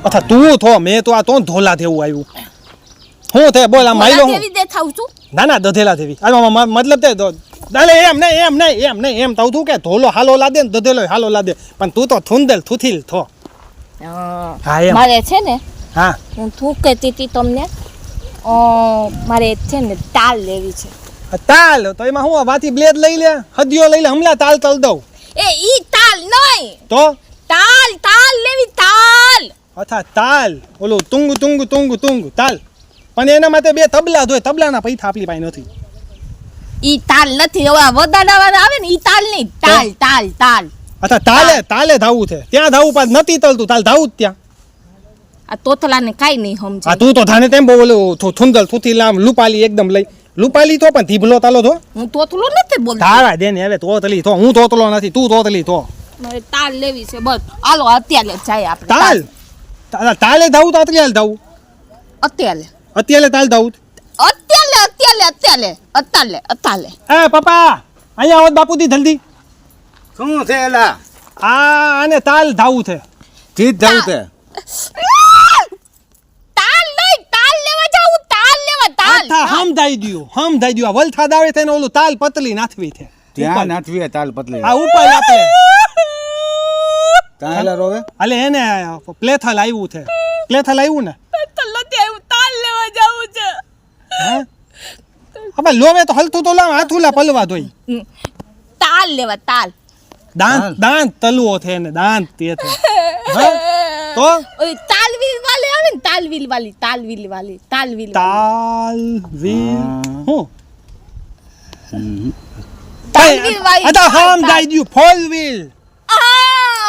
અચ્છા તું થો મેં તો આ તો ધોલા દેવું આવ્યું હું થે બોલ આ માઈલો દેવી દેખાવ છું ના ના દધેલા દેવી મતલબ તે દાલે એમ નહીં એમ તાવ તું કે ધોલો હાલો લાદે ને દધેલો હાલો લાદે પણ તું તો થુંદેલ થુથીલ થો હા એમ મારે છે ને હા હું તું કહેતી હતી તમને મારે છે ને તાલ લેવી છે તાલ તો એમાં હું વાથી બ્લેડ લઈ લે હદિયો લઈ લે હમલા તાલ તલ દઉં એ ઈ તાલ નહીં તો તાલ તાલ લેવી તાલ અચ્છા તાલ ઓલું તુંગ તાલ પણ એના માટે બે તબલા ધોય તબલાના પૈસા આપણી પાસે નથી ઈ તાલ નથી હવે વધારાવાળા આવે ને ઈ તાલ નહીં તાલ તાલ તાલ અચ્છા તાલે ધાવું છે ત્યાં ધાવું પાછ નથી તલતું તાલ ધાવું જ ત્યાં આ તોતલાને કાઈ નહીં સમજે આ તું તો ધાને તેમ બહુ ઓલું થુંદલ થુથી લામ લુપાલી એકદમ લઈ લુપાલી તો પણ ધીભલો તાલો થો હું તોતલો નથી બોલતો તારા દે ને હવે તોતલી થો હું તોતલો નથી તું તોતલી થો મારે તાલ લેવી છે બસ હાલો અત્યારે જાય આપણે તાલે ધાવું તો અત્યારે ધાવું અત્યારે તાલ ધાવું અત્યારે એ પપ્પા અહીંયા આવો બાપુજી જલ્દી શું છે એલા આને તાલ ધાવું છે જીત જાવ તે તાલ નહીં તાલ લેવા જાવું તાલ લેવા તાલ હમ ધાઈ દ્યો વલથાદ આવે છે ને ઓલું તાલ પતલી નાથવી છે ત્યાં નાથવી તાલ પતલી આ ઉપર આપણે તાલા રોવે અલે એને પ્લેથલ આવ્યું છે પ્લેથલ આવ્યું ને તાલ લેવા જાવું છે હા હવે લોવે તો હલતું તો લાવ હાથુલા પલવા દોઈ તાલ લેવા તાલ દાંત તલવો છે ને દાંત તે છે હા તો ઓય તાલવીલ વાલે આવે ને તાલવીલ વાલી તાલવીલ હું તાલવીલ વાલી અતા હમ દાઈ દ્યું ફોર વ્હીલ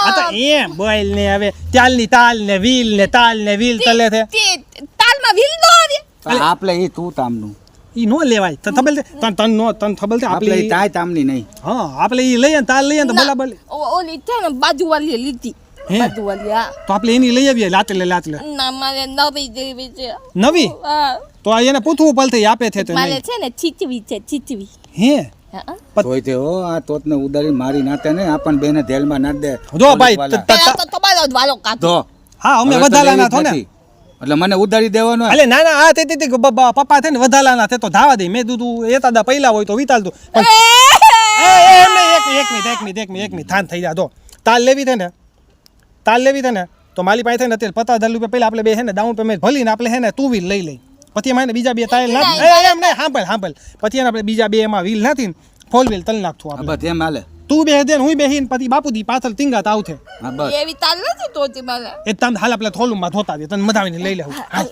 અતા એમ બોલ ને હવે ચાલની તાલ ને વ્હીલ ને તાલ ને વ્હીલ તલે છે તાલમાં વ્હીલ નો આવે આપણે એ તું તામનું ઈ નો લેવાય તન ખબર છે તન ખબર છે આપણે આપણે તાય તામની નહીં હા આપણે ઈ લઈએ તાલ લઈએ તો બરાબર ઓલી છે ને બાજુવાલી લીધી બાજુવાલી હા તો આપણે એની લઈ આવીએ લાત લે ના મારે નવી જેવી છે નવી હા તો એને પૂછવું પડશે આપે છે તો મારે છે ને છીચવી હે તોય તે હો આ તોતને ઉડાડી મારી નાતે ને આપણ બેને જેલમાં નાખ દે જો ભાઈ તો તમારો જ વાલો કાઢો તો હા અમે વધાલાના થો ને એટલે મને ઉડાડી દેવાનો અલે ના ના આ તે પપ્પા છે ને વધાલાના તે તો ધાવા દે મેં દૂધું એતાદા પહેલા હોય તો વિતાલતું પણ એક મિનિટ થાન થઈ જા જો તાલ લેવી છે ને તો મારી પાસે ને અત્યારે 50,000 રૂપિયા પહેલા આપણે બે છે ને ડાઉન પેમેન્ટ ભરીને આપણે છે ને ટુ વ્હીલ લઈ પછી એમાં બીજા બે તાલ એમ નહીં સાંભળ પછી એને આપણે બીજા બે એમાં વ્હીલ નથી ફોર વ્હીલ તલ નાખતું આપણે બસ એમ હાલે તું બે દે હું બેહીને પછી બાપુજી પાછળ ટીંગાત આવશે હા બસ એવી તાલ નથી તો મારે એ તમ હાલ આપણે થોલુંમાં ધોતા દે તને મધાવીને લઈ લેવું હાલ